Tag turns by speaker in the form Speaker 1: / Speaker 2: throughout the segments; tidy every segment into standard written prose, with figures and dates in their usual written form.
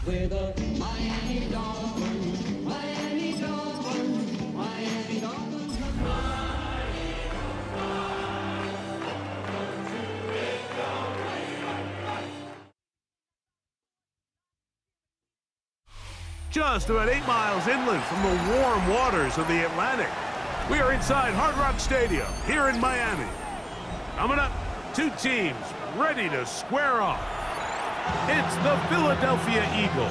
Speaker 1: We're the Miami Dolphins, Miami Dolphins, Miami Dolphins.
Speaker 2: Just about 8 miles inland from the warm waters of the Atlantic, we are inside Hard Rock Stadium here in Miami. Coming up, two teams ready to square off. It's the Philadelphia Eagles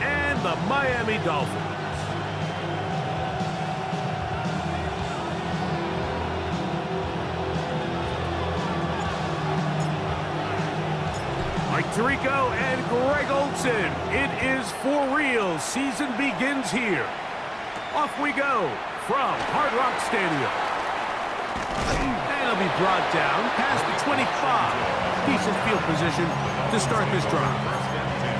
Speaker 2: and the Miami Dolphins. Mike Tirico and Greg Olsen. It is for real. Season begins here. Off we go from Hard Rock Stadium. And it'll be brought down past the 25. Decent field position to start this drive.
Speaker 3: First and 10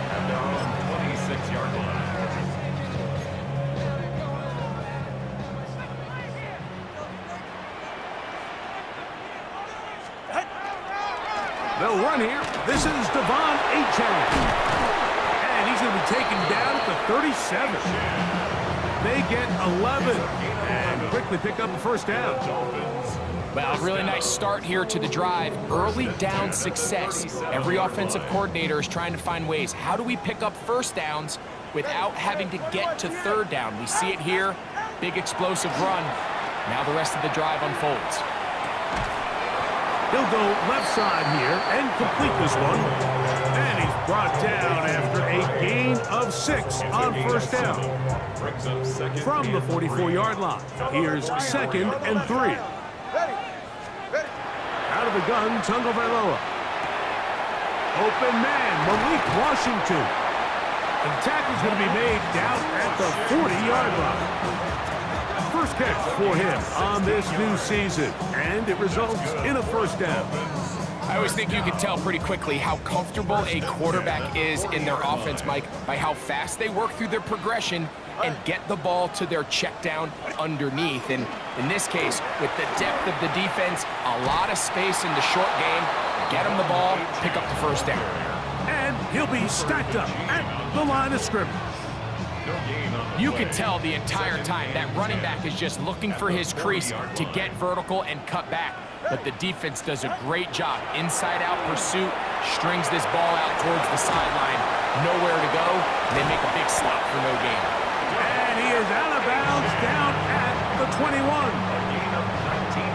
Speaker 3: at their own 26-yard line.
Speaker 2: They'll run here. This is Devon Achane. And he's going to be taken down at the 37. They get 11 and quickly pick up the first down.
Speaker 4: Well, really nice start here to the drive. Early down success. Every offensive coordinator is trying to find ways. How do we pick up first downs without having to get to third down? We see it here. Big explosive run. Now the rest of the drive unfolds.
Speaker 2: He'll go left side here and complete this one. And he's brought down after a gain of 6 on first down. From the 44-yard line, here's 2nd and 3. Out of the gun, Tagovailoa. Open man, Malik Washington. And the tackle's going to be made down at the 40-yard line. First catch for him on this new season, and it results in a first down.
Speaker 4: I always think you can tell pretty quickly how comfortable a quarterback is in their offense, Mike, by how fast they work through their progression and get the ball to their check down underneath. And in this case, with the depth of the defense, a lot of space in the short game, get him the ball, pick up the first down.
Speaker 2: And he'll be stacked up at the line of scrimmage.
Speaker 4: You can tell the entire time that running back is just looking for his crease to get vertical and cut back. But the defense does a great job. Inside-out pursuit, strings this ball out towards the sideline. Nowhere to go, and they make a big stop for no gain.
Speaker 2: And he is out of bounds down at the 21.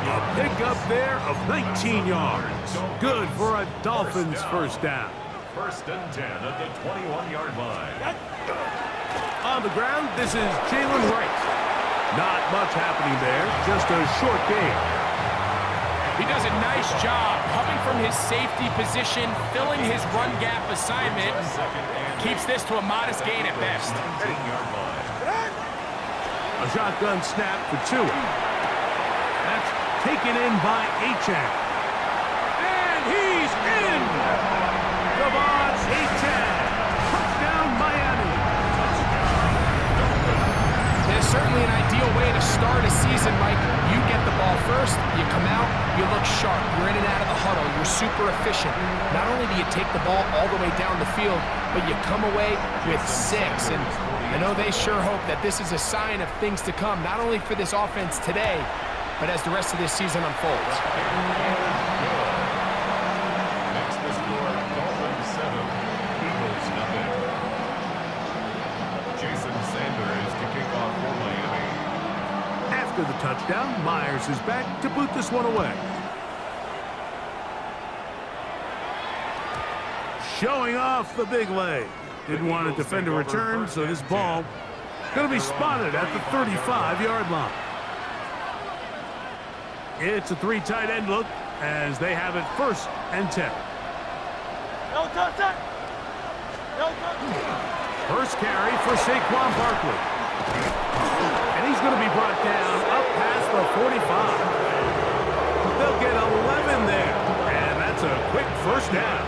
Speaker 2: A pickup there of 19 yards. Good for a Dolphins first down.
Speaker 3: First and 10 at the 21-yard line.
Speaker 2: On the ground, this is Jalen Wright. Not much happening there, just a short gain.
Speaker 4: He does a nice job coming from his safety position, filling his run gap assignment, keeps this to a modest gain at best.
Speaker 2: A shotgun snap for Tua. That's taken in by Achane. And he's in! Devon Achane. Touchdown, Miami.
Speaker 4: There's certainly an ideal way to start a season, Mike. You get the ball first, you come out, you look sharp, you're in and out of the huddle, you're super efficient. Not only do you take the ball all the way down the field, but you come away with 6. And I know they sure hope that this is a sign of things to come, not only for this offense today, but as the rest of this season unfolds.
Speaker 3: Next the score, Dolphins 7, Eagles 0. Jason Sanders to kick off for Miami.
Speaker 2: After the touchdown, Myers is back to boot this one away. Showing off the big leg. Didn't want to defend a return, so this ball going to be spotted at the 35-yard line. It's a 3 tight end look as they have it 1st and 10. First carry for Saquon Barkley. And he's going to be brought down up past the 45. They'll get 11 there, and that's a quick first down.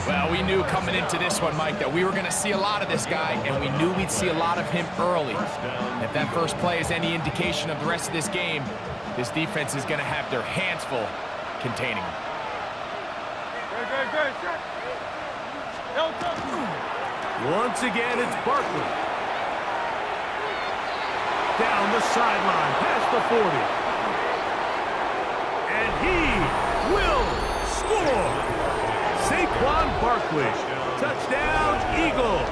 Speaker 4: Well, we knew coming into this one, Mike, that we were going to see a lot of this guy, and we knew we'd see a lot of him early. If that first play is any indication of the rest of this game, this defense is going to have their hands full containing him.
Speaker 2: Once again, it's Barkley. Down the sideline, past the 40. And he will score. Saquon Barkley. Touchdown, Eagles.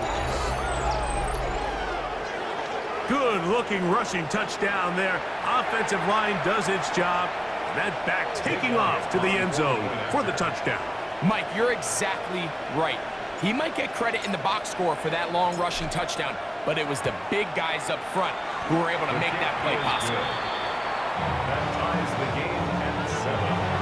Speaker 2: Good-looking rushing touchdown there. Offensive line does its job. That back taking off to the end zone for the touchdown.
Speaker 4: Mike, you're exactly right. He might get credit in the box score for that long rushing touchdown, but it was the big guys up front who were able to make that play possible.
Speaker 3: That ties the game at 7.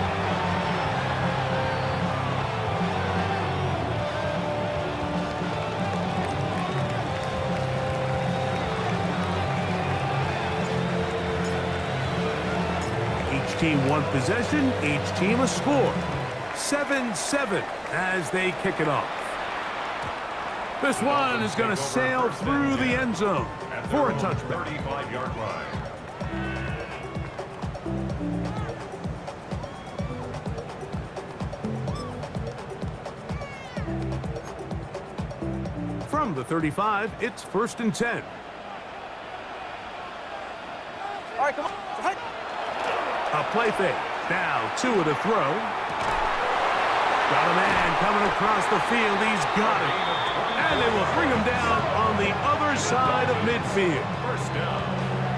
Speaker 2: Each team one possession, each team a score. 7-7 as they kick it off. This one is going to sail through the end zone for a touchback.
Speaker 3: 35-yard line.
Speaker 2: From the 35, it's 1st and 10.
Speaker 5: All right, come on.
Speaker 2: A play fake. Now Tua to throw. Got a man coming across the field. He's got it. And they will bring him down on the other side of midfield.
Speaker 3: First down.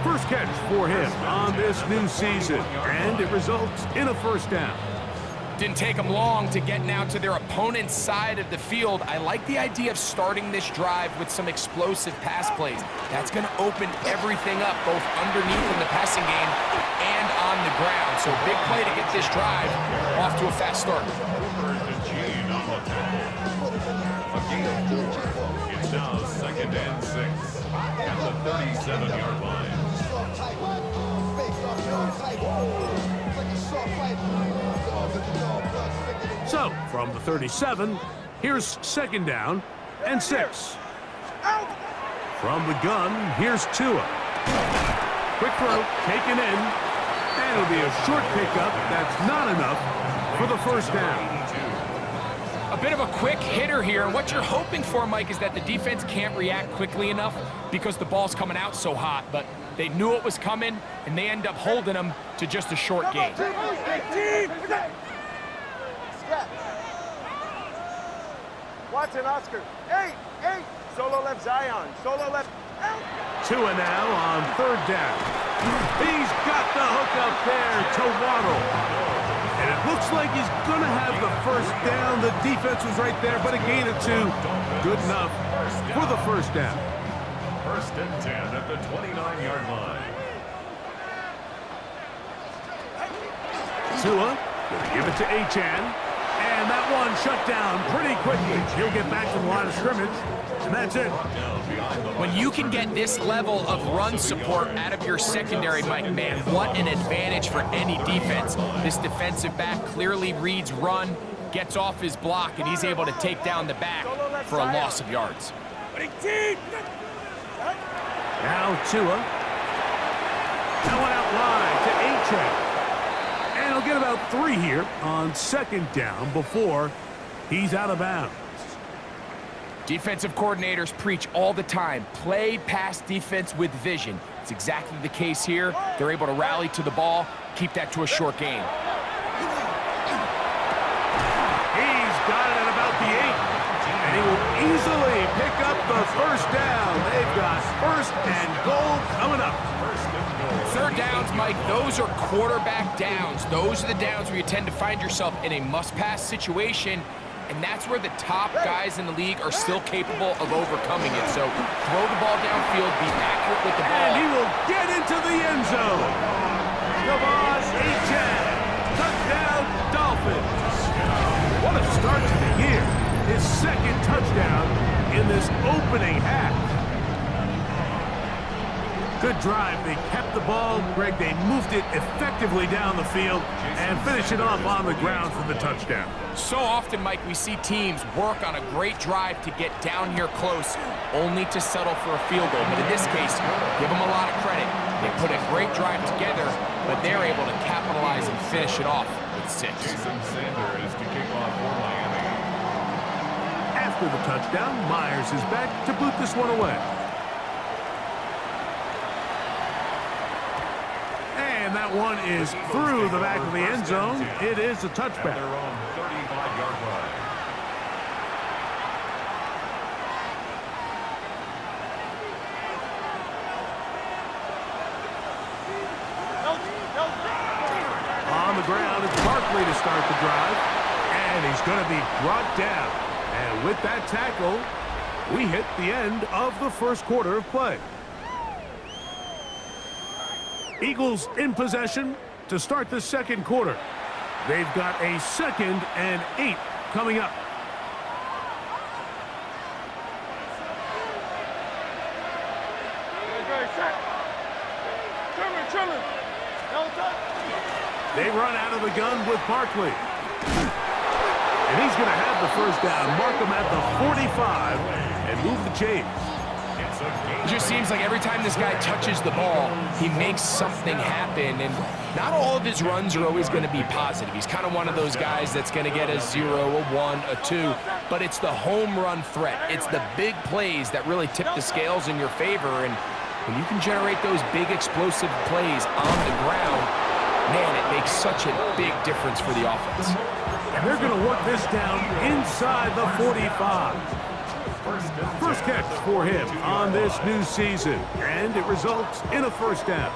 Speaker 2: First catch for him on this new season. And it results in a first down.
Speaker 4: Didn't take them long to get now to their opponent's side of the field. I like the idea of starting this drive with some explosive pass plays. That's going to open everything up, both underneath in the passing game and on the ground. So big play to get this drive off to a fast start.
Speaker 3: Cooper to Gene on the tackle. A gain of 4. It's now 2nd and 6 at the 37-yard line.
Speaker 2: So, from the 37, here's 2nd down and 6. From the gun, here's Tua. Quick throw, taken in, and it'll be a short pickup. That's not enough for the first down.
Speaker 4: A bit of a quick hitter here, and what you're hoping for, Mike, is that the defense can't react quickly enough because the ball's coming out so hot, but they knew it was coming, and they end up holding them to just a short gain.
Speaker 5: Watson, Oscar. Hey. Solo left Zion. Solo left.
Speaker 2: Tua now on 3rd down. He's got the hook up there to Waddle. And it looks like he's going to have the first down. The defense was right there, but a gain of 2. Good enough for the first down.
Speaker 3: 1st and 10 at the 29-yard line.
Speaker 2: Tua going to give it to Achane. And that one shut down pretty quickly. He'll get back to the line of scrimmage, and that's it.
Speaker 4: When you can get this level of run support out of your secondary, Mike, man, what an advantage for any defense. This defensive back clearly reads run, gets off his block, and he's able to take down the back for a loss of yards.
Speaker 2: Now Tua. That one out wide to Achane. And he'll get about 3 here on 2nd down before he's out of bounds.
Speaker 4: Defensive coordinators preach all the time, play pass defense with vision. It's exactly the case here. They're able to rally to the ball, keep that to a short gain.
Speaker 2: He's got it at about the 8. And he will easily pick up the first down. They've got 1st and goal coming up.
Speaker 4: 3rd downs, Mike, those are quarterback downs. Those are the downs where you tend to find yourself in a must-pass situation, and that's where the top guys in the league are still capable of overcoming it. So throw the ball downfield, be accurate with the ball.
Speaker 2: And he will get into the end zone. Devon Achane, touchdown Dolphins. What a start to the year. His 2nd touchdown in this opening half. Good drive. They kept the ball. Greg, they moved it effectively down the field and finish it off on the ground for the touchdown.
Speaker 4: So often, Mike, we see teams work on a great drive to get down here close, only to settle for a field goal. But in this case, give them a lot of credit. They put a great drive together, but they're able to capitalize and finish it off with 6.
Speaker 3: Jason Sanders to kick off for Miami.
Speaker 2: after the touchdown, Myers is back to boot this one away. And that one is through the back of the end zone. It is a touchback.
Speaker 3: Their own 35-yard line.
Speaker 2: On the ground, it's Barkley to start the drive. And he's going to be brought down. And with that tackle, we hit the end of the first quarter of play. Eagles in possession to start the second quarter. They've got a 2nd and 8 coming up. They run out of the gun with Barkley. And he's going to have the first down, mark him at the 45, and move the chains.
Speaker 4: It just seems like every time this guy touches the ball, he makes something happen. And not all of his runs are always going to be positive. He's kind of one of those guys that's going to get a 0, a 1, a 2. But it's the home run threat. It's the big plays that really tip the scales in your favor. And when you can generate those big explosive plays on the ground, man, it makes such a big difference for the offense.
Speaker 2: And they're going to work this down inside the 45. First catch for him on this new season, and it results in a first down.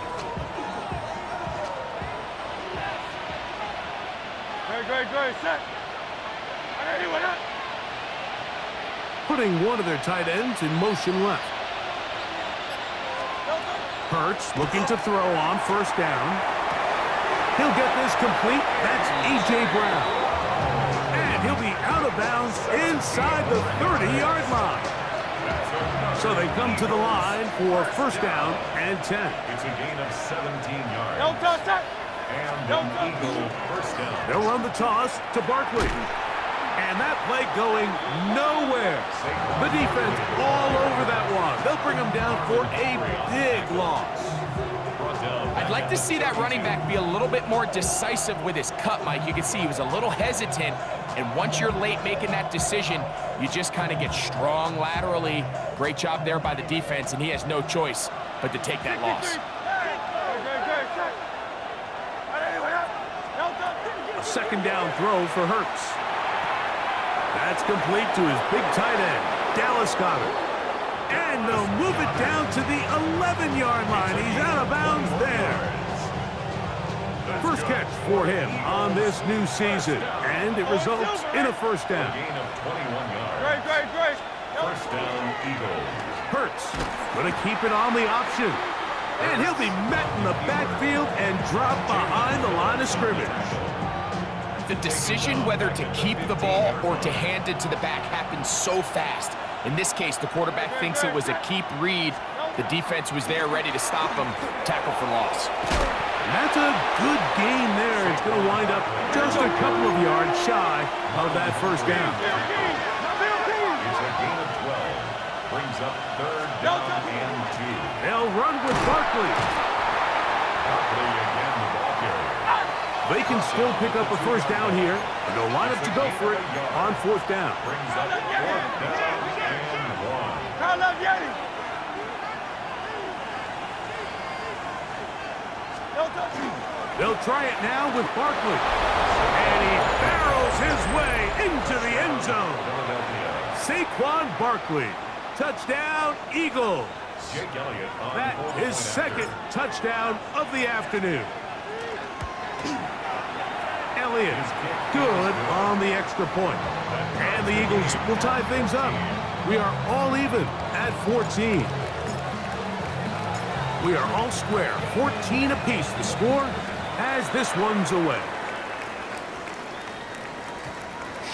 Speaker 5: Great, set.
Speaker 2: Putting one of their tight ends in motion left. Hurts looking to throw on first down. He'll get this complete. That's A.J. Brown. And he'll be out of bounds inside the 30-yard line. So they come to the line for first down and 10.
Speaker 3: It's a gain of 17 yards.
Speaker 5: Don't touch that.
Speaker 3: And an Eagle first down.
Speaker 2: They'll run the toss to Barkley. And that play going nowhere. The defense all over that one. They'll bring him down for a big loss.
Speaker 4: I'd like to see that running back be a little bit more decisive with his cut, Mike. You can see he was a little hesitant, and once you're late making that decision, you just kind of get strong laterally. Great job there by the defense, and he has no choice but to take that loss.
Speaker 2: A second down throw for Hurts. That's complete to his big tight end, Dallas Goedert. And they'll move it down to the 11-yard line. He's out of bounds there. First catch for him on this new season, and it results in a first down.
Speaker 3: Gain of 21 yards.
Speaker 5: Great.
Speaker 3: First down, Eagles.
Speaker 2: Hurts going to keep it on the option. And he'll be met in the backfield and dropped behind the line of scrimmage.
Speaker 4: The decision whether to keep the ball or to hand it to the back happens so fast. In this case, the quarterback thinks it was a keep read. The defense was there ready to stop him. Tackle for loss.
Speaker 2: And that's a good gain there. It's going to wind up just a couple of yards shy of that first down.
Speaker 3: It's a gain of 12. Brings up third down and 2.
Speaker 2: They'll run with Barkley.
Speaker 3: Barkley again, the ball carrier.
Speaker 2: They can still pick up a first down here, and they'll line up to go for it on fourth down.
Speaker 3: Brings up fourth down and 1.
Speaker 2: They'll try it now with Barkley. And he barrels his way into the end zone. Saquon Barkley. Touchdown, Eagles.
Speaker 3: Jake Elliott on
Speaker 2: That
Speaker 3: goal
Speaker 2: is second touchdown of the afternoon. Elliott is good on the extra point. And the Eagles will tie things up. We are all even at 14. We are all square, 14 apiece the score as this one's away.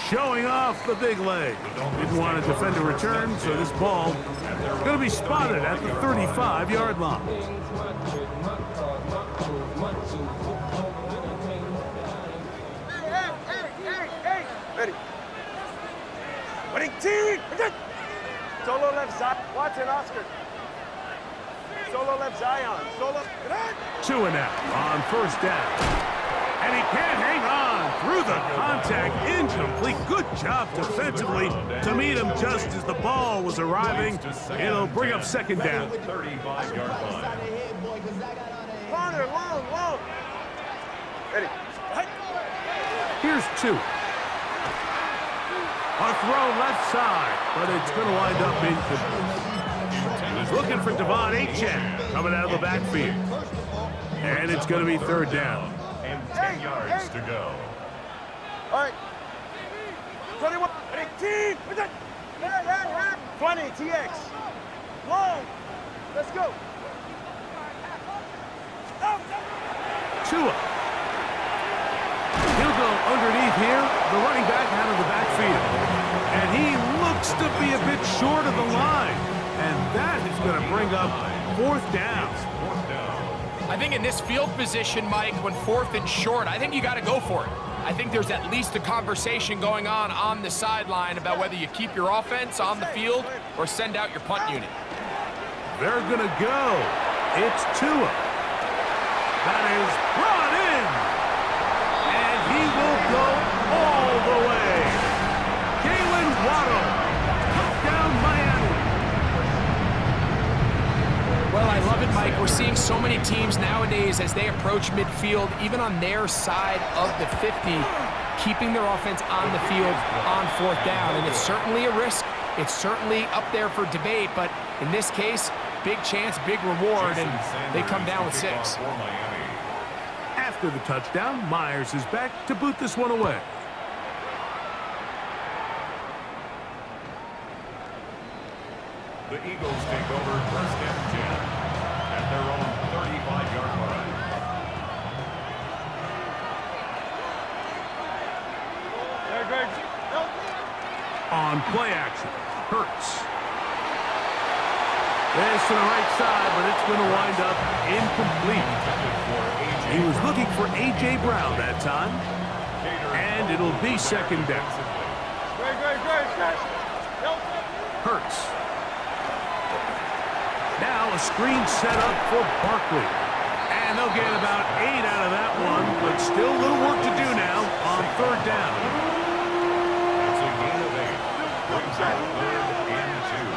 Speaker 2: Showing off the big leg. Didn't want to defend a return, so this ball is going to be spotted at the 35-yard line.
Speaker 5: Ready. Winning team. Solo left side. Watson, Oscar. Solo left Zion. Solo.
Speaker 2: 2 and out on first down. And he can't hang on through the contact. Incomplete. Good job defensively to meet him just as the ball was arriving. It'll bring up second down.
Speaker 3: 35-yard line.
Speaker 5: Corner, long. Ready.
Speaker 2: Here's 2. A throw left side, but it's going to wind up incomplete. He's looking for Devon Achane coming out of the backfield. And it's going to be third down.
Speaker 3: And 10 yards to go.
Speaker 5: All right. 21, 18, 20, TX. Long. Let's go.
Speaker 2: Tua. He'll go underneath here, the running back out of the backfield. And he looks to be a bit short of the line. And that is going to bring up fourth down.
Speaker 4: I think in this field position, Mike, when fourth and short, I think you got to go for it. I think there's at least a conversation going on the sideline about whether you keep your offense on the field or send out your punt unit.
Speaker 2: They're going to go. It's Tua. That is brought in. And he will go all the way. Jalen Waddle. Touchdown, Miami.
Speaker 4: Well, I love it, Mike. We're seeing so many teams nowadays as they approach midfield, even on their side of the 50, keeping their offense on the field on fourth down. And it's certainly a risk. It's certainly up there for debate, but in this case, big chance, big reward, and they come down with 6.
Speaker 2: After the touchdown, Myers is back to boot this one away.
Speaker 3: The Eagles take over first and 10 at their own 35-yard line.
Speaker 2: On play action, Hurts. This to the right side, but it's going to wind up incomplete. He was looking for A.J. Brown that time, and it'll be second down. Hurts. Now a screen set up for Barkley. And they'll get about 8 out of that one, but still a little work to do now on third down.
Speaker 3: It's a gain of 8. Brings up third and 2.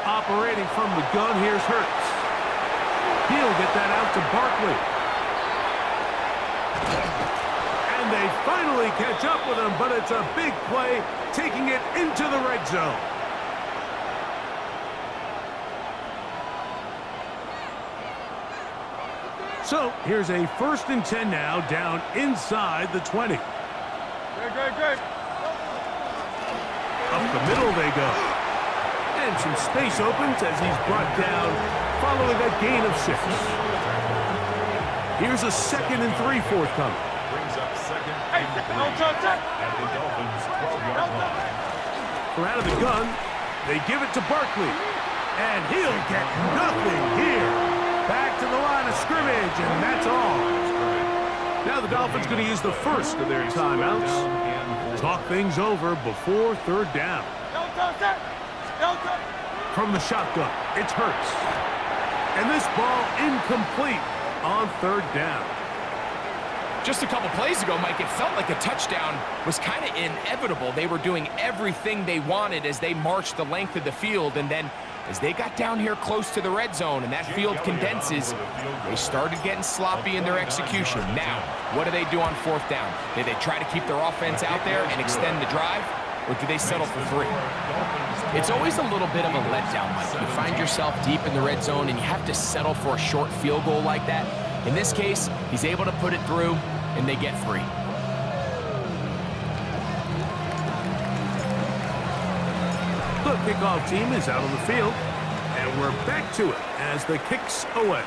Speaker 2: Operating from the gun, here's Hurts. He'll get that out to Barkley. And they finally catch up with him, but it's a big play, taking it into the red zone. So here's a first and 10 now, down inside the 20. Up the middle they go. And some space opens as he's brought down following a gain of 6. Here's a 2nd and 3 forthcoming.
Speaker 3: Brings up second and 3 at the Dolphins' 12-yard line.
Speaker 2: From out of the gun, they give it to Barkley. And he'll get nothing here. Back to the line of scrimmage, and that's all. Now the Dolphins going to use the first of their timeouts. Talk things over before third down. From the shotgun, it's Hurts. And this ball incomplete on third down.
Speaker 4: Just a couple plays ago, Mike, it felt like a touchdown was kind of inevitable. They were doing everything they wanted as they marched the length of the field, and then as they got down here close to the red zone and that field condenses, they started getting sloppy in their execution. Now, what do they do on fourth down? Do they try to keep their offense out there and extend the drive, or do they settle for 3? It's always a little bit of a letdown, Mike. You find yourself deep in the red zone and you have to settle for a short field goal like that. In this case, he's able to put it through, and they get 3.
Speaker 2: The kickoff team is out on the field, and we're back to it as the kick's away.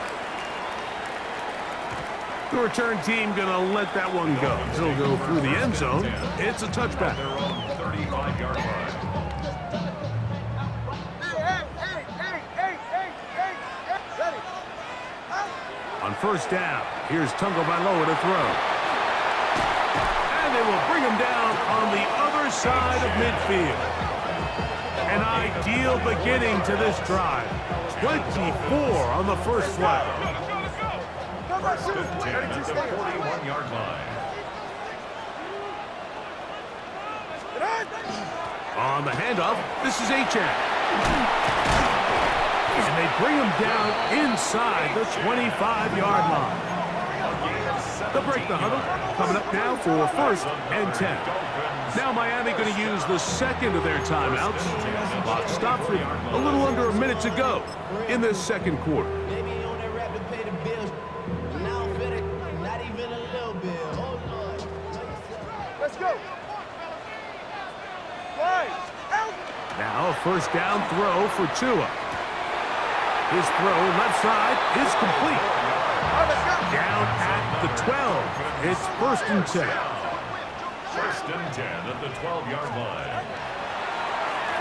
Speaker 2: The return team going to let that one go. He'll go through the end zone. It's a touchback.
Speaker 3: Their own 35-yard line.
Speaker 2: On first down, here's Tagovailoa to throw. And they will bring him down on the other side of midfield. An ideal beginning to this drive. 24 on the first play.
Speaker 3: First and 10 at the 41-yard line.
Speaker 2: On the handoff, this is Achane. And they bring him down inside the 25-yard line. They'll break the huddle. Coming up now for first and 10. Now Miami going to use the second of their timeouts. Clock stopped with a little under a minute to go in this second quarter.
Speaker 6: Maybe on that rapid pay the bills. Now I'm better, not even a little bit. Oh, Lord.
Speaker 5: Let's go. Right. Out.
Speaker 2: Now a first down throw for Tua. His throw left side is complete.
Speaker 5: Let's go.
Speaker 2: Down at the 12. It's first and 10.
Speaker 3: First and 10 at the 12-yard line.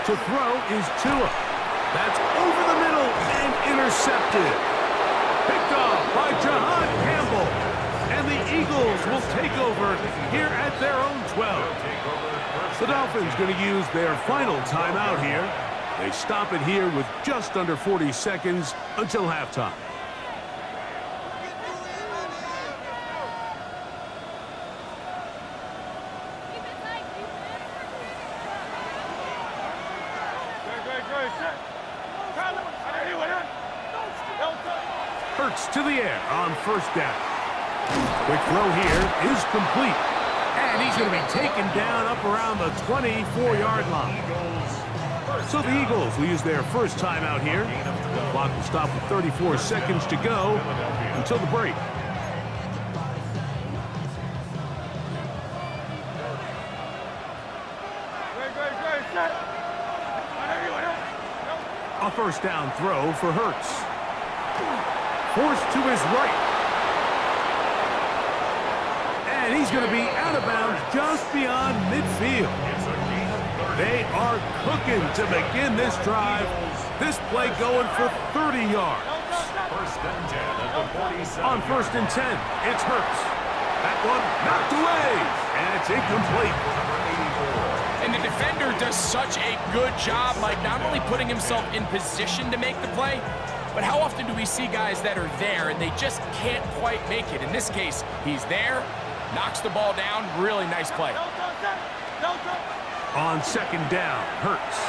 Speaker 2: To throw is Tua. That's over the middle and intercepted. Picked off by Jahan Campbell. And the Eagles will take over here at their own 12. The Dolphins going to use their final timeout here. They stop it here with just under 40 seconds until halftime. Hurts to the air on first down. Quick throw here is complete. And he's going to be taken down up around the 24-yard line. So the Eagles will use their first timeout here. The clock will stop with 34 seconds to go until the break. A first down throw for Hurts. Forced to his right. And he's going to be out of bounds just beyond midfield. They are cooking to begin this drive. This play going for 30 yards.
Speaker 3: First and 10 at the 47.
Speaker 2: On first and 10, it's Hurts. That one knocked away, and it's incomplete.
Speaker 4: And the defender does such a good job, like not only putting himself in position to make the play, but how often do we see guys that are there and they just can't quite make it? In this case, he's there, knocks the ball down, really nice play.
Speaker 2: On second down, Hurts.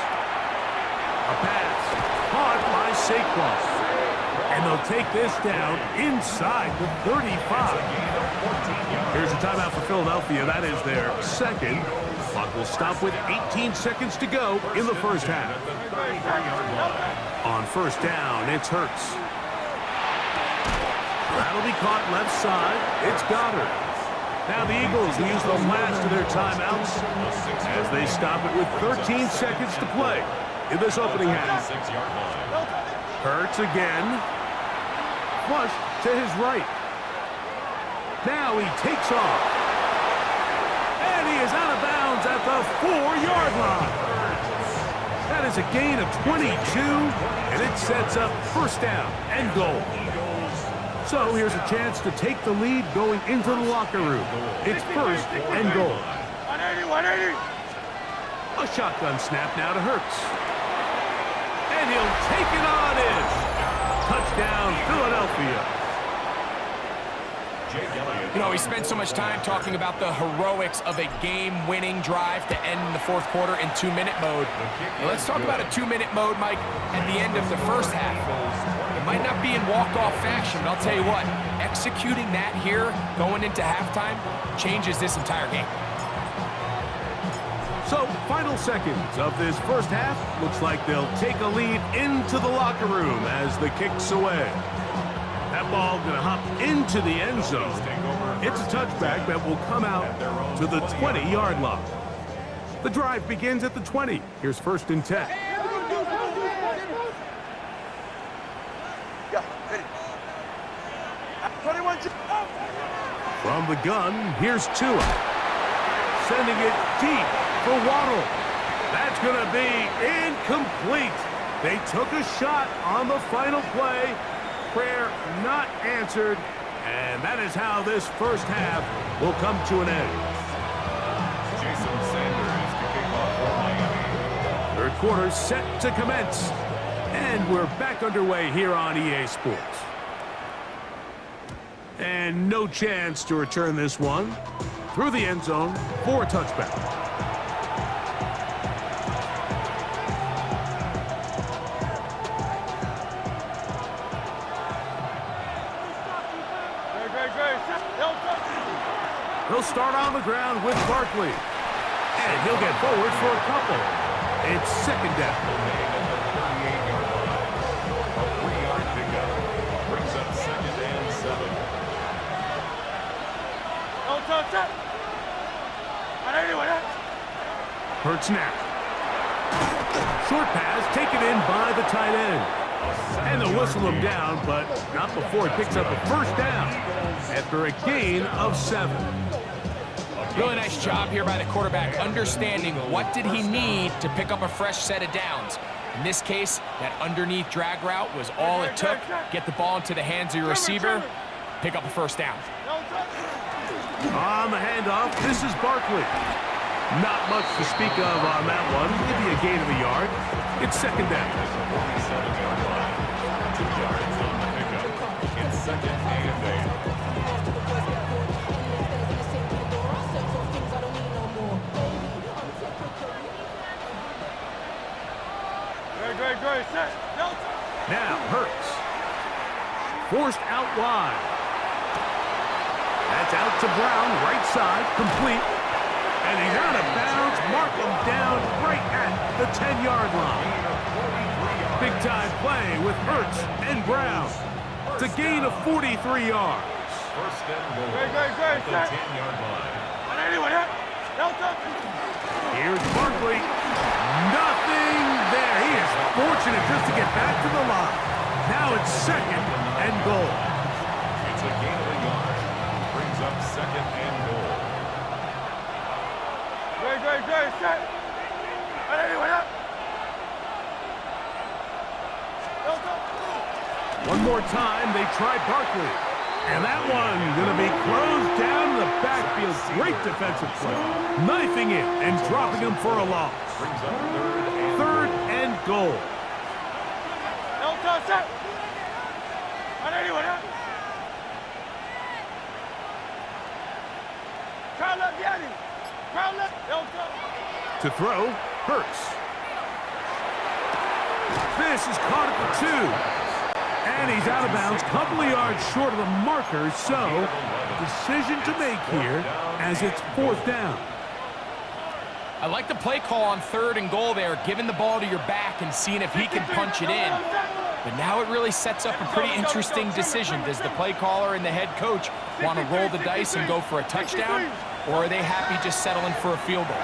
Speaker 2: A pass caught by Saquon. And they'll take this down inside the 35. Here's a timeout for Philadelphia. That is their second. Clock will stop with 18 seconds to go in the first half. On first down, it's Hurts. That'll be caught left side. It's Goddard. Now the Eagles will use the last of their timeouts as they stop it with 13 seconds to play in this opening half. Hurts again. Flush to his right. Now he takes off. And he is out of bounds at the 4-yard line. That is a gain of 22, and it sets up first down and goal. So here's a chance to take the lead going into the locker room. It's first and goal.
Speaker 5: 180.
Speaker 2: A shotgun snap now to Hurts. And he'll take it on in. Touchdown, Philadelphia.
Speaker 4: You know, we spent so much time talking about the heroics of a game-winning drive to end in the fourth quarter in 2-minute mode. Now, let's talk about a 2-minute mode, Mike, at the end of the first half. It might not be in walk-off fashion, but I'll tell you what, executing that here going into halftime changes this entire game.
Speaker 2: So, final seconds of this first half. Looks like they'll take a lead into the locker room as the kick's away. That ball going to hop into the end zone. It's a touchback that will come out to the 20-yard line. The drive begins at the 20. Here's first and 10.
Speaker 5: Yeah, ready. 21.
Speaker 2: From the gun, here's Tua. Sending it deep for Waddle. That's going to be incomplete. They took a shot on the final play. Prayer not answered. And that is how this first half will come to an end.
Speaker 3: Jason Sanders to kick off for Miami.
Speaker 2: Third quarter set to commence. And we're back underway here on EA Sports. And no chance to return this one through the end zone for a touchback. He'll start on the ground with Barkley. And he'll get forward for a couple. It's second down.
Speaker 3: A 3-yard pickup. Brings up second and 7.
Speaker 2: Hurts snap. Short pass taken in by the tight end. And they'll whistle him down, but not before he picks up a first down after a gain of 7.
Speaker 4: Really nice job here by the quarterback, understanding what did he need to pick up a fresh set of downs. In this case, that underneath drag route was all it took. Get the ball into the hands of your receiver, pick up a first down.
Speaker 2: On the handoff, this is Barkley. Not much to speak of on that one. Maybe a gain of a yard. It's second down.
Speaker 3: 47-yard line. 2 yards on the pickup. It's second and 8.
Speaker 2: Now, Hurts. Forced out wide. That's out to Brown, right side, complete. And he's out of bounds. Mark him down right at the 10-yard line. Big-time play with Hurts and Brown. It's a gain of 43 yards.
Speaker 3: First and goal at the 10-yard line.
Speaker 2: Here's Barkley. Nothing there. He is fortunate just to get back to the line. Now it's second and goal.
Speaker 3: It's a gain of a yard. Brings up second and goal.
Speaker 2: One more time, they try Barkley. And that one going to be closed down the backfield. Great defensive play. Knifing it and dropping him for a loss.
Speaker 3: Brings up
Speaker 2: Third and goal. To throw, Hurts. This is caught at the 2. And he's out of bounds, couple of yards short of the marker, so decision to make here as it's fourth down.
Speaker 4: I like the play call on third and goal there, giving the ball to your back and seeing if he can punch it in. But now it really sets up a pretty interesting decision. Does the play caller and the head coach want to roll the dice and go for a touchdown, or are they happy just settling for a field goal?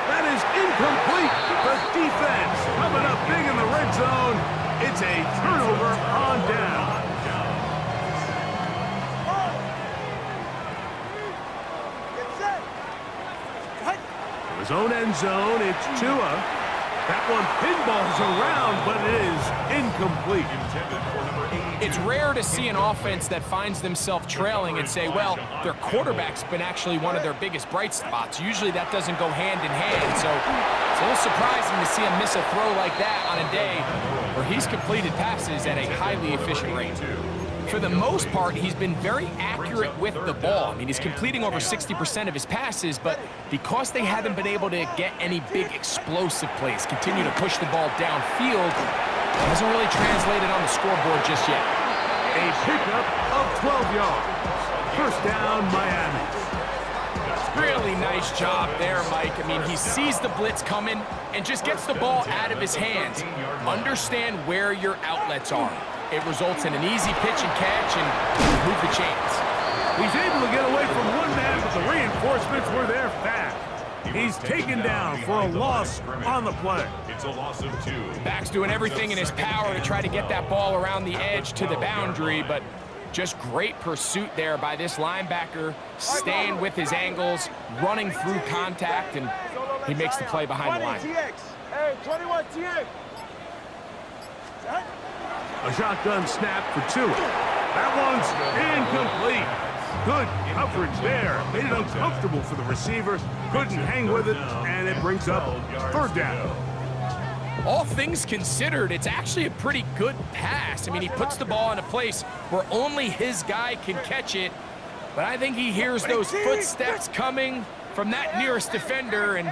Speaker 2: That is incomplete. The defense coming up big in the red zone. It's a turnover on down. In his own end zone, it's Tua. That one pinballs around, but it is incomplete.
Speaker 4: It's rare to see an offense that finds themselves trailing and say, well, their quarterback's been actually one of their biggest bright spots. Usually that doesn't go hand in hand, so it's a little surprising to see him miss a throw like that on a day where he's completed passes at a highly efficient rate. For the most part, he's been very accurate with the ball. I mean, he's completing over 60% of his passes, but because they haven't been able to get any big explosive plays, continue to push the ball downfield, hasn't really translated on the scoreboard just yet.
Speaker 2: A pickup of 12 yards. First down, Miami.
Speaker 4: Really nice job there, Mike. I mean, he sees the blitz coming and just gets the ball out of his hands. Understand where your outlets are. It results in an easy pitch and catch and move the chains.
Speaker 2: He's able to get away from one man, but the reinforcements were there fast. He's taken down for a loss on the play.
Speaker 3: It's a loss of 2.
Speaker 4: Back's doing everything in his power to try to get that ball around the edge to the boundary, but just great pursuit there by this linebacker, staying with his angles, running through contact, and he makes the play behind the line.
Speaker 5: Hey, 21 TX.
Speaker 2: A shotgun snap for Tua. That one's incomplete. Good coverage there. Made it uncomfortable for the receiver. Couldn't hang with it, and it brings up third down.
Speaker 4: all things considered, it's actually a pretty good pass. I mean, he puts the ball in a place where only his guy can catch it, but I think he hears those footsteps coming from that nearest defender, and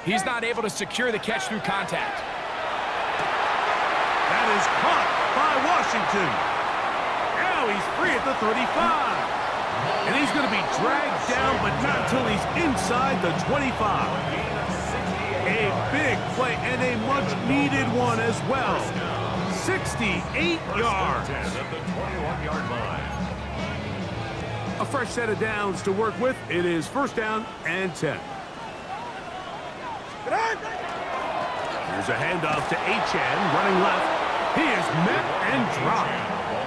Speaker 4: he's not able to secure the catch through contact.
Speaker 2: That is caught by Washington. Now he's free at the 35. And he's going to be dragged down, but not until he's inside the 25. A big play and a much-needed one as well. 68 yards.
Speaker 3: At the 21-yard line.
Speaker 2: A fresh set of downs to work with. It is first down and 10. Here's a handoff to Achane, running left. He is met and dropped.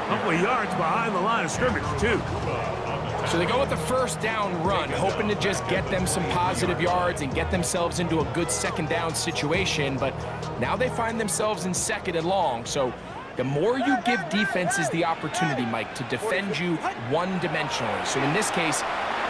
Speaker 2: A couple of yards behind the line of scrimmage, too.
Speaker 4: So they go with the first down run, hoping to just get them some positive yards and get themselves into a good second down situation, but now they find themselves in second and long. So the more you give defenses the opportunity, Mike, to defend you one-dimensionally. So in this case,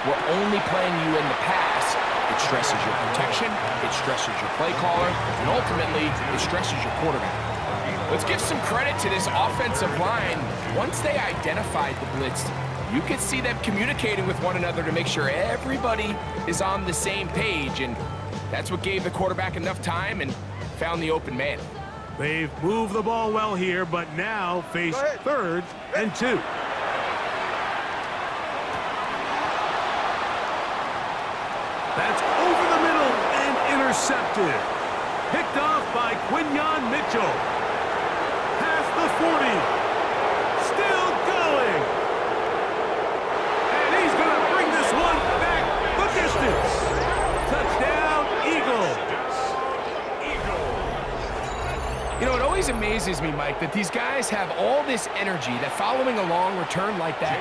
Speaker 4: we're only playing you in the pass. It stresses your protection, it stresses your play caller, and ultimately, it stresses your quarterback. Let's give some credit to this offensive line. Once they identified the blitz, you could see them communicating with one another to make sure everybody is on the same page, and that's what gave the quarterback enough time and found the open man.
Speaker 2: They've moved the ball well here, but now face third and 2. That's over the middle and intercepted. Picked off by Quinyon Mitchell. Past the 40. Still going. And he's going to bring this one back the distance. Touchdown, Eagles.
Speaker 4: You know, it always amazes me, Mike, that these guys have all this energy, that following a long return like that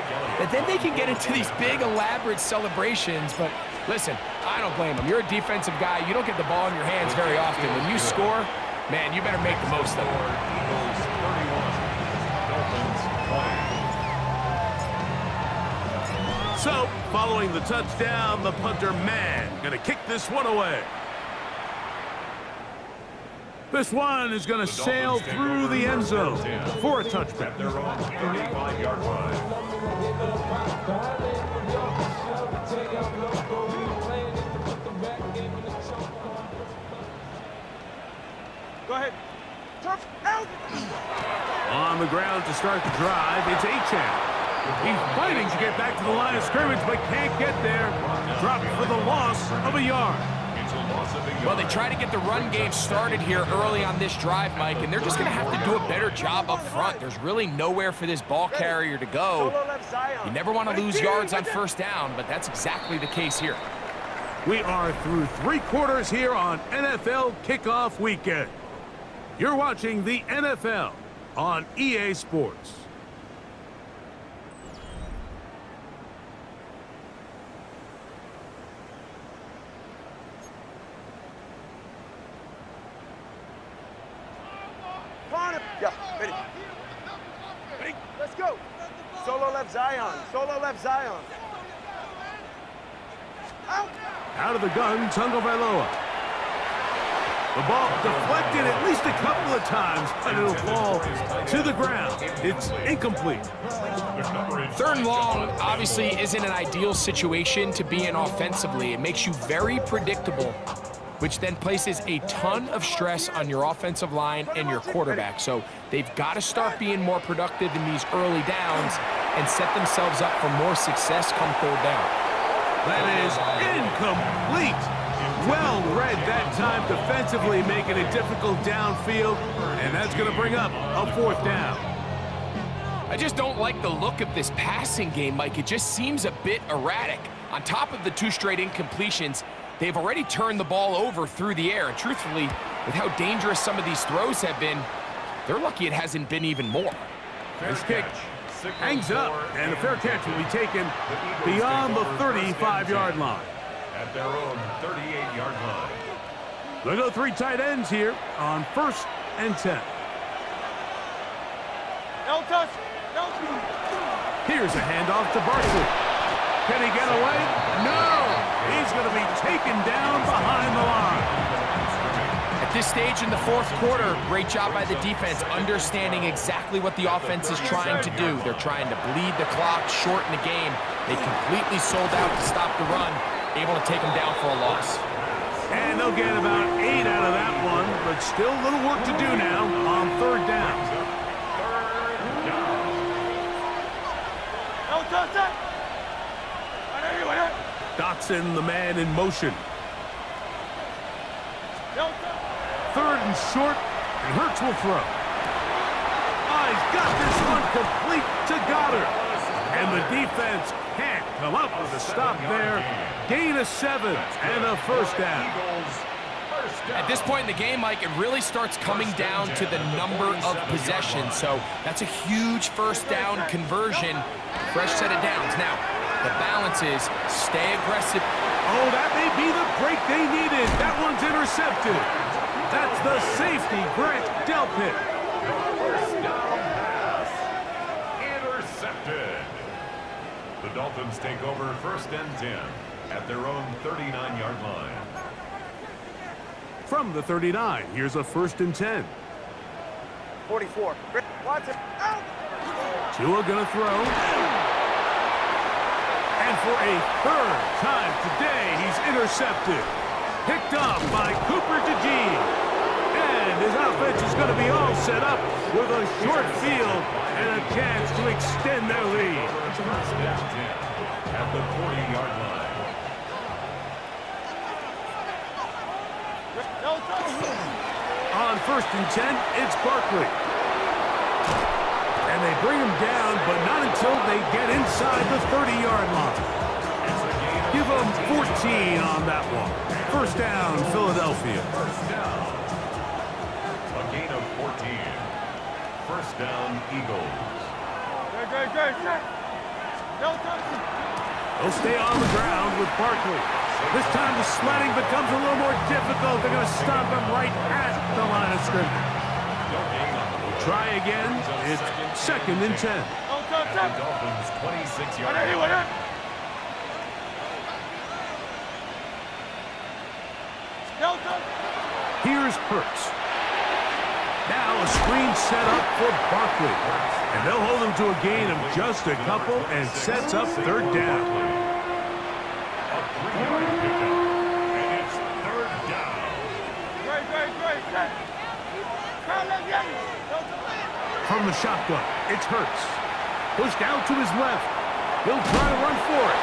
Speaker 4: then they can get into these big, elaborate celebrations. But listen, I don't blame them. You're a defensive guy. You don't get the ball in your hands very often. When you score, man, you better make the most of it.
Speaker 3: Eagles 31, Dolphins 20.
Speaker 2: So, following the touchdown, the punter man going to kick this one away. This one is going to sail through the end zone for a touchback.
Speaker 3: At their own 35-yard line.
Speaker 5: Go ahead. Help!
Speaker 2: On the ground to start the drive, it's Achane. He's fighting to get back to the line of scrimmage, but can't get there. Dropped for the loss of a yard.
Speaker 4: Well, they try to get the run game started here early on this drive, Mike, and they're just going to have to do a better job up front. There's really nowhere for this ball carrier to go. You never want to lose yards on first down, but that's exactly the case here.
Speaker 2: We are through 3 quarters here on NFL Kickoff Weekend. You're watching the NFL on EA Sports.
Speaker 5: Yeah, ready. Ready? Let's go. Solo left Zion. Solo left Zion. Out.
Speaker 2: Out of the gun, Tagovailoa. The ball deflected at least a couple of times, and it'll fall to the ground. It's incomplete.
Speaker 4: Third and long obviously isn't an ideal situation to be in offensively. It makes you very predictable, which then places a ton of stress on your offensive line and your quarterback. So they've got to start being more productive in these early downs and set themselves up for more success come third down.
Speaker 2: That is incomplete. Well read that time defensively, making it difficult downfield, and that's going to bring up a 4th down.
Speaker 4: I just don't like the look of this passing game, Mike. It just seems a bit erratic. On top of the 2 straight incompletions, they've already turned the ball over through the air, and truthfully, with how dangerous some of these throws have been, they're lucky it hasn't been even more.
Speaker 2: This kick hangs up, and the fair catch will be taken beyond the 35-yard line.
Speaker 3: At their own 38-yard line.
Speaker 2: They'll go 3 tight ends here on 1st and 10.
Speaker 5: No touch. No.
Speaker 2: Here's a handoff to Barkley. Can he get away? No! He's going to be taken down behind the line.
Speaker 4: At this this stage in the fourth quarter, great job by the defense, understanding exactly what the offense is trying to do. They're trying to bleed the clock, shorten the game. They completely sold out to stop the run, able to take them down for a loss.
Speaker 2: And they'll get about 8 out of that one, but still a little work to do now on third down. Dotson, the man in motion. Third and short, and Hurts will throw. Oh, he's got this one complete to Goddard. And the defense can't come up with a stop there. Gain of 7 and a first down.
Speaker 4: At this point in the game, Mike, it really starts coming down to the number of possessions. So that's a huge first down conversion. Fresh set of downs. Now, the balance is stay aggressive.
Speaker 2: Oh, that may be the break they needed. That one's intercepted. That's the safety, Grant Delpit.
Speaker 3: First down pass. Intercepted. The Dolphins take over first and 10 at their own 39-yard line.
Speaker 2: From the 39, here's a first and 10.
Speaker 5: 44. Watson, out!
Speaker 2: Tua gonna throw. And for a third time today, he's intercepted. Picked up by Cooper DeJean. And his offense is going to be all set up with a short field and a chance to extend their lead.
Speaker 3: First and 10 at the 40-yard line.
Speaker 2: On first and 10, it's Barkley. And they bring him down, but not until they get inside the 30-yard line. Give them 14 on that one. First down, Philadelphia.
Speaker 3: First down. A gain of 14. First down, Eagles.
Speaker 2: They'll stay on the ground with Barkley. This time the sledding becomes a little more difficult. They're going to stop him right at the line of scrimmage. Try again. It's second and 10.
Speaker 3: At the Dolphins' 26-yard line.
Speaker 2: Here's Hurts. Now a screen set up for Barkley. And they'll hold him to a gain of just a couple and sets up third down.
Speaker 3: A 3-yard pickup. And it's third down.
Speaker 2: From the shotgun, it's Hurts. Pushed out to his left. He'll try to run for it.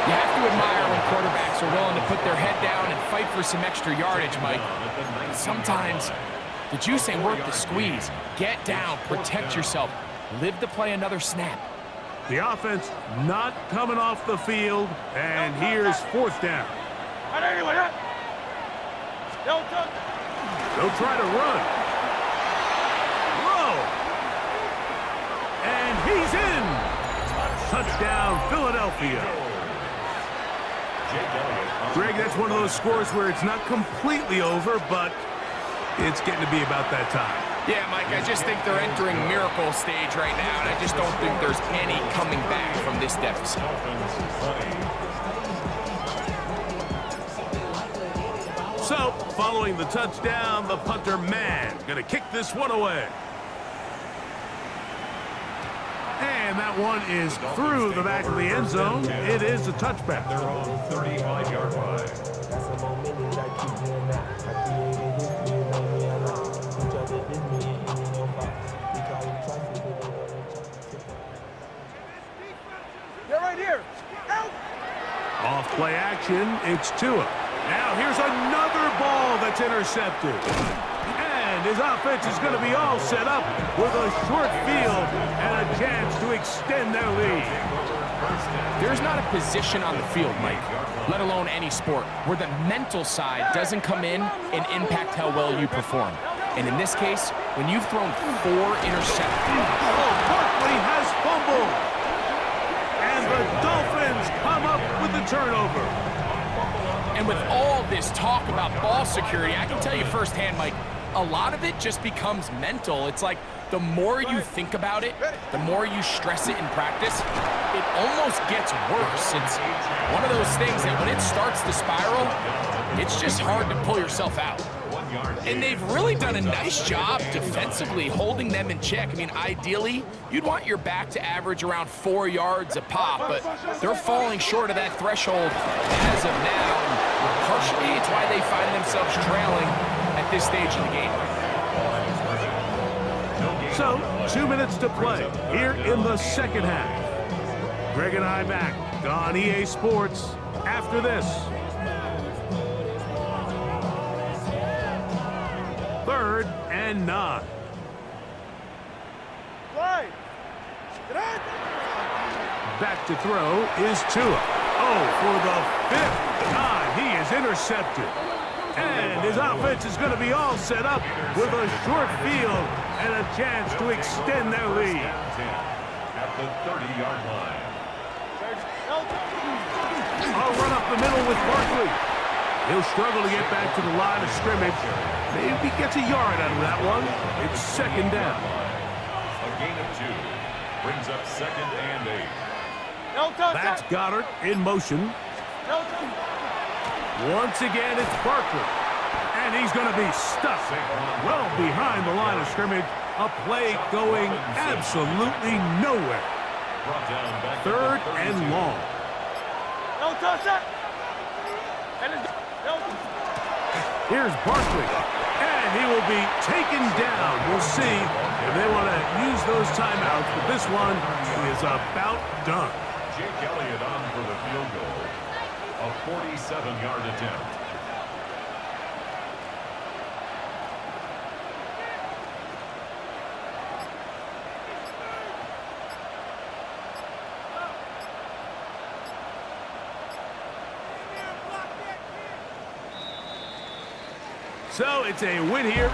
Speaker 4: You have to admire when quarterbacks are willing to put their head down and fight for some extra yardage, Mike. But sometimes the juice ain't worth the squeeze. Get down, protect yourself, live to play another snap.
Speaker 2: The offense not coming off the field, and here's fourth down. They'll try to run. Throw. And he's in. Touchdown, Philadelphia. Greg, that's one of those scores where it's not completely over, but it's getting to be about that time.
Speaker 4: Yeah, Mike, I just think they're entering miracle stage right now, and I just don't think there's any coming back from this deficit.
Speaker 2: So, following the touchdown, the punter man gonna kick this one away. And that one is through the back of the end zone. It is a touchback.
Speaker 3: Their own 35-yard line.
Speaker 5: They're right here. Out!
Speaker 2: Off play action, it's Tua. Now here's another ball that's intercepted. And his offense is going to be all set up with a short field and a chance to extend their lead.
Speaker 4: There's not a position on the field, Mike, let alone any sport, where the mental side doesn't come in and impact how well you perform. And in this case, when you've thrown 4 interceptions.
Speaker 2: Oh, Barkley has fumbled. And the Dolphins come up with the turnover.
Speaker 4: And with all this talk about ball security, I can tell you firsthand, Mike, a lot of it just becomes mental. It's like the more you think about it, the more you stress it in practice, it almost gets worse. It's one of those things that when it starts to spiral, it's just hard to pull yourself out. And they've really done a nice job defensively holding them in check. I mean, ideally, you'd want your back to average around 4 yards a pop, but they're falling short of that threshold as of now. And partially, it's why they find themselves trailing at this stage of the game.
Speaker 2: So, 2 minutes to play here in the second half. Greg and I back on EA Sports after this. 3rd and 9.
Speaker 5: Line.
Speaker 2: Back to throw is Tua. Oh, for the 5th time, he is intercepted. And his offense is going to be all set up with a short field and a chance to extend their lead.
Speaker 3: At the 30-yard line.
Speaker 2: I'll run up the middle with Barkley. He'll struggle to get back to the line of scrimmage. Maybe gets a yard out of that one. It's 2nd down.
Speaker 3: A gain of 2. Brings up 2nd and 8.
Speaker 2: That's Goddard in motion. Once again, it's Barkley. And he's going to be stuck well behind the line of scrimmage. A play going absolutely nowhere.
Speaker 3: Brought down back
Speaker 2: 3rd and long. Here's Barkley, and he will be taken down. We'll see if they want to use those timeouts, but this one is about done.
Speaker 3: Jake Elliott on for the field goal. A 47-yard attempt.
Speaker 2: So it's a win here